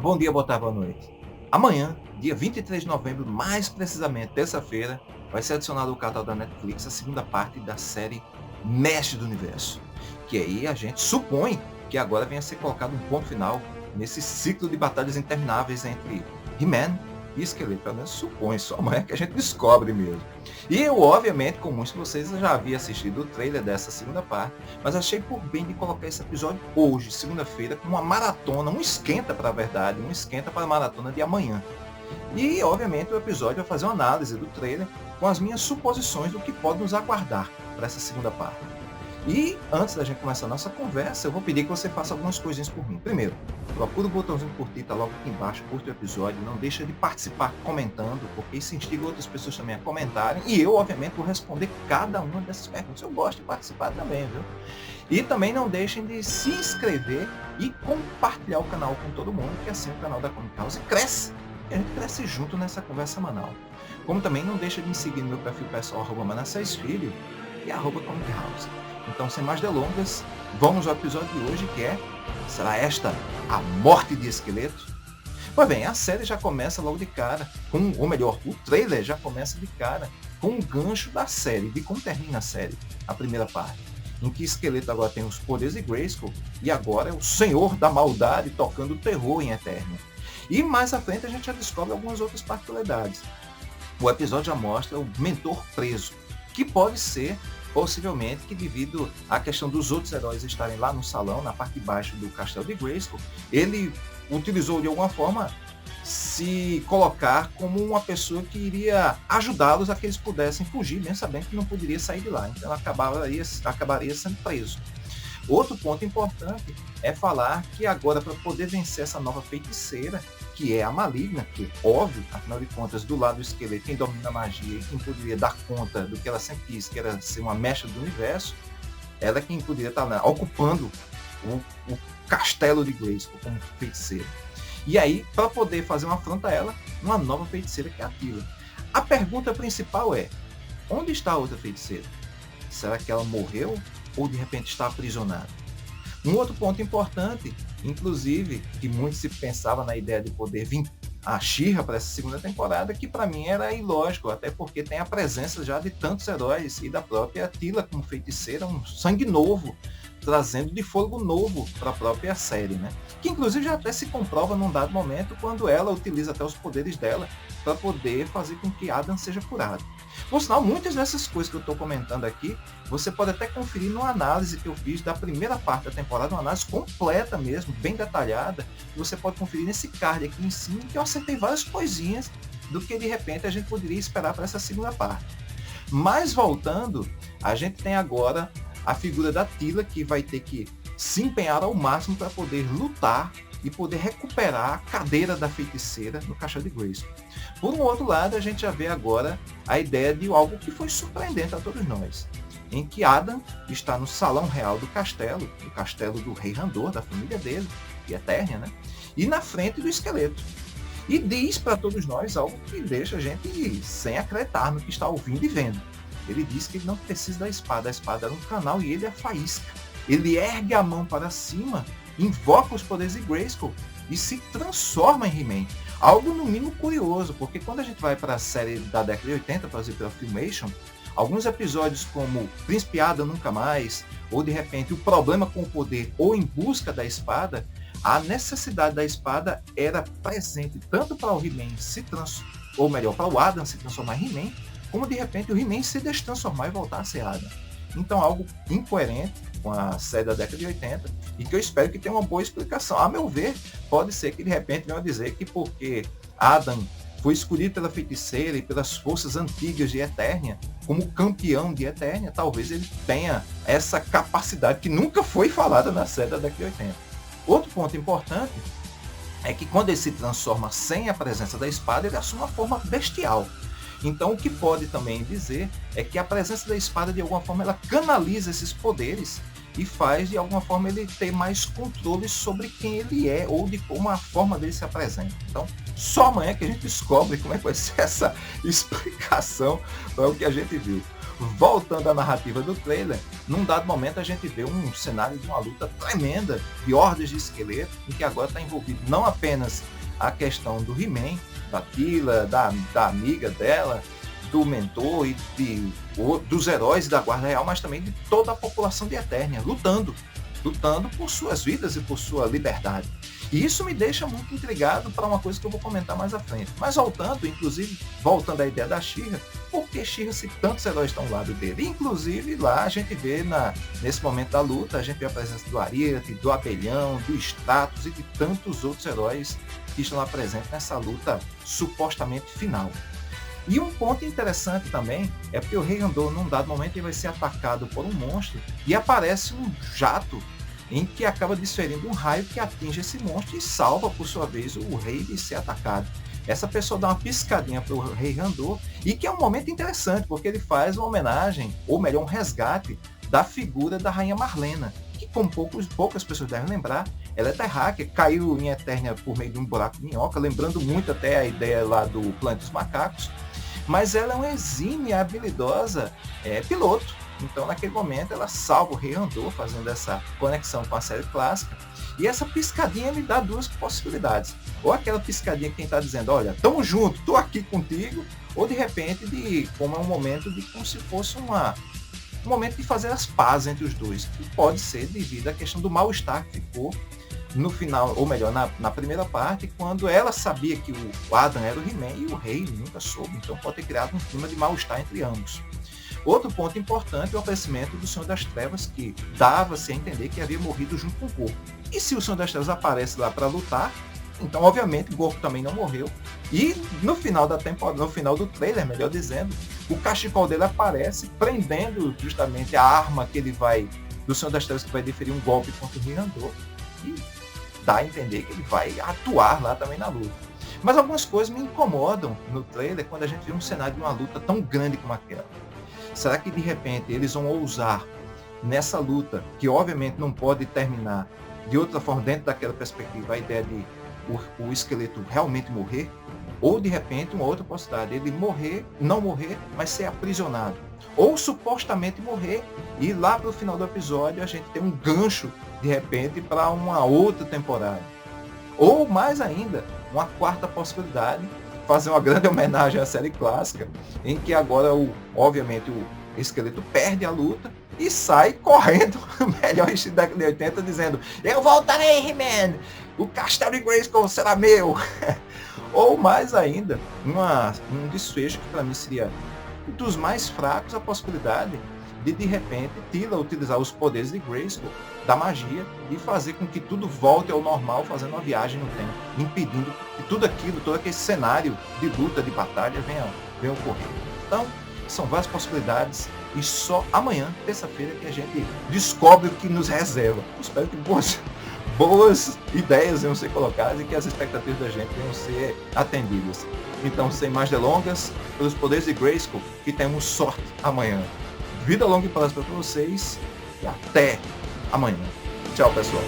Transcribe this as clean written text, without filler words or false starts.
bom dia, boa tarde, boa noite. Amanhã, dia 23 de novembro, mais precisamente terça-feira, vai ser adicionado ao catálogo da Netflix a segunda parte da série Mestre do Universo. Que aí a gente supõe que agora venha a ser colocado um ponto final nesse ciclo de batalhas intermináveis entre He-Man e Esqueleto. Pelo menos supõe, só amanhã que a gente descobre mesmo. E eu, obviamente, como muitos de vocês, já havia assistido o trailer dessa segunda parte, mas achei por bem de colocar esse episódio hoje, segunda-feira, com uma maratona, um esquenta para a verdade, um esquenta para a maratona de amanhã. E, obviamente, o episódio vai fazer uma análise do trailer com as minhas suposições do que pode nos aguardar para essa segunda parte. E, antes da gente começar a nossa conversa, eu vou pedir que você faça algumas coisinhas por mim. Primeiro, procura o botãozinho curtir, tá logo aqui embaixo, curte o episódio, não deixa de participar comentando, porque isso instiga outras pessoas também a comentarem, e eu, obviamente, vou responder cada uma dessas perguntas. Eu gosto de participar também, viu? E também não deixem de se inscrever e compartilhar o canal com todo mundo, que assim o canal da Comic House cresce, e a gente cresce junto nessa conversa semanal. Como também não deixa de me seguir no meu perfil pessoal, @Manassés_Filho e @Comic House. Então, sem mais delongas, vamos ao episódio de hoje, que será esta, a morte de Esqueleto? Pois bem, a série já começa logo de cara, ou melhor, o trailer já começa de cara, com um gancho da série, de como termina a série, a primeira parte, em que Esqueleto agora tem os poderes de Grayskull, e agora é o senhor da maldade tocando terror em Eternia. E mais à frente a gente já descobre algumas outras particularidades. O episódio já mostra o mentor preso, que pode ser possivelmente que, devido à questão dos outros heróis estarem lá no salão, na parte de baixo do castelo de Grayskull, ele utilizou de alguma forma se colocar como uma pessoa que iria ajudá-los a que eles pudessem fugir, mesmo sabendo que não poderia sair de lá. Então acabaria sendo preso. Outro ponto importante é falar que agora, para poder vencer essa nova feiticeira, que é a Maligna, que óbvio, afinal de contas, do lado do Esqueleto, quem domina a magia e quem poderia dar conta do que ela sempre quis, que era ser uma mestra do universo, ela é quem poderia estar lá, ocupando o castelo de Grayskull como feiticeira. E aí, para poder fazer uma afronta a ela, uma nova feiticeira que é a Teela. A pergunta principal é, onde está a outra feiticeira? Será que ela morreu ou de repente está aprisionada? Um outro ponto importante, inclusive, que muito se pensava na ideia de poder vir a She-Ra para essa segunda temporada, que para mim era ilógico, até porque tem a presença já de tantos heróis e da própria Teela como feiticeira, um sangue novo, trazendo de fogo novo para a própria série, né? Que inclusive já até se comprova num dado momento quando ela utiliza até os poderes dela para poder fazer com que Adam seja curado. Por sinal, muitas dessas coisas que eu estou comentando aqui, você pode até conferir numa análise que eu fiz da primeira parte da temporada, uma análise completa mesmo, bem detalhada, que você pode conferir nesse card aqui em cima, que eu acertei várias coisinhas do que de repente a gente poderia esperar para essa segunda parte. Mas voltando, a gente tem agora a figura da Teela, que vai ter que se empenhar ao máximo para poder lutar e poder recuperar a cadeira da feiticeira no castelo de Grayskull. Por um outro lado, a gente já vê agora a ideia de algo que foi surpreendente a todos nós, em que Adam está no salão real do castelo do rei Randor, da família dele, de Eternia, né? E na frente do Esqueleto. E diz para todos nós algo que deixa a gente sem acreditar no que está ouvindo e vendo. Ele diz que ele não precisa da espada, a espada era um canal e ele é a faísca. Ele ergue a mão para cima, invoca os poderes de Grayskull e se transforma em He-Man. Algo no mínimo curioso, porque quando a gente vai para a série da década de 80, produzida pela Filmation, alguns episódios como Príncipe Adam Nunca Mais, ou de repente O Problema com o Poder, ou Em Busca da Espada, a necessidade da espada era presente tanto para o He-Man ou melhor, para o Adam se transformar em He-Man, como de repente o He-Man se destransformar e voltar a ser Adam. Então algo incoerente com a série da década de 80 e que eu espero que tenha uma boa explicação. A meu ver, pode ser que de repente venham a dizer que porque Adam foi escolhido pela feiticeira e pelas forças antigas de Eternia como campeão de Eternia, talvez ele tenha essa capacidade que nunca foi falada na série da década de 80. Outro ponto importante é que quando ele se transforma sem a presença da espada, ele assume uma forma bestial. Então o que pode também dizer é que a presença da espada, de alguma forma, ela canaliza esses poderes e faz, de alguma forma, ele ter mais controle sobre quem ele é ou de como a forma dele se apresenta. Então, só amanhã que a gente descobre como é que vai ser essa explicação para o que a gente viu. voltando à narrativa do trailer, num dado momento a gente vê um cenário de uma luta tremenda de hordas de esqueletos, em que agora está envolvido não apenas a questão do He-Man, da Teela, da amiga dela, do mentor e dos heróis da Guarda Real, mas também de toda a população de Eternia, lutando por suas vidas e por sua liberdade. E isso me deixa muito intrigado para uma coisa que eu vou comentar mais à frente. Mas voltando à ideia da She-Ra, por que She-Ra, se tantos heróis estão ao lado dele? Inclusive lá a gente vê, nesse momento da luta, a gente vê a presença do Ariete, do Abelhão, do Stratos e de tantos outros heróis que estão lá presentes nessa luta supostamente final. E um ponto interessante também é porque o Rei Andor, num dado momento, ele vai ser atacado por um monstro e aparece um jato em que acaba desferindo um raio que atinge esse monstro e salva, por sua vez, o rei de ser atacado. Essa pessoa dá uma piscadinha para o Rei Andor e que é um momento interessante, porque ele faz uma homenagem, ou melhor, um resgate da figura da Rainha Marlena, que como poucas pessoas devem lembrar, ela é terráquea, caiu em Eternia por meio de um buraco de minhoca, lembrando muito até a ideia lá do Planeta dos Macacos, mas ela é uma exímia, habilidosa piloto. Então, naquele momento, ela salva o Rei Andor, fazendo essa conexão com a série clássica. E essa piscadinha me dá duas possibilidades. Ou aquela piscadinha que quem está dizendo, olha, tamo junto, tô aqui contigo. Ou, de repente, como é um momento de como se fosse um momento de fazer as pazes entre os dois. Que pode ser devido à questão do mal-estar que ficou no final, ou melhor, na primeira parte, quando ela sabia que o Adam era o He-Man e o rei nunca soube. Então, pode ter criado um clima de mal-estar entre ambos. Outro ponto importante é o aparecimento do Senhor das Trevas, que dava-se a entender que havia morrido junto com o Gorko. E se o Senhor das Trevas aparece lá para lutar, então obviamente o Gorko também não morreu. E no final da temporada, no final do trailer, melhor dizendo, o cachecol dele aparece prendendo justamente a arma que ele vai, do Senhor das Trevas, que vai deferir um golpe contra o Rei Andor. E dá a entender que ele vai atuar lá também na luta. Mas algumas coisas me incomodam no trailer quando a gente vê um cenário de uma luta tão grande como aquela. Será que de repente eles vão ousar nessa luta, que obviamente não pode terminar de outra forma dentro daquela perspectiva, a ideia de o esqueleto realmente morrer? Ou de repente uma outra possibilidade, ele morrer, não morrer, mas ser aprisionado. Ou supostamente morrer e lá para o final do episódio a gente tem um gancho de repente para uma outra temporada. Ou mais ainda, uma quarta possibilidade, fazer uma grande homenagem à série clássica, em que agora, obviamente, o esqueleto perde a luta e sai correndo, melhor estilo da década de 80, dizendo, eu voltarei, He-Man, o castelo de Grayskull será meu. Ou mais ainda, um desfecho que para mim seria dos mais fracos, a possibilidade de repente, Teela utilizar os poderes de Grayskull, da magia, e fazer com que tudo volte ao normal, fazendo uma viagem no tempo, impedindo que tudo aquele cenário de luta, de batalha, venha ocorrer. Então, são várias possibilidades, e só amanhã, terça-feira, que a gente descobre o que nos reserva. Eu espero que boas ideias venham ser colocadas e que as expectativas da gente venham ser atendidas. Então, sem mais delongas, pelos poderes de Grayskull, que temos sorte amanhã. Vida longa e próspera para vocês e até amanhã. Tchau, pessoal.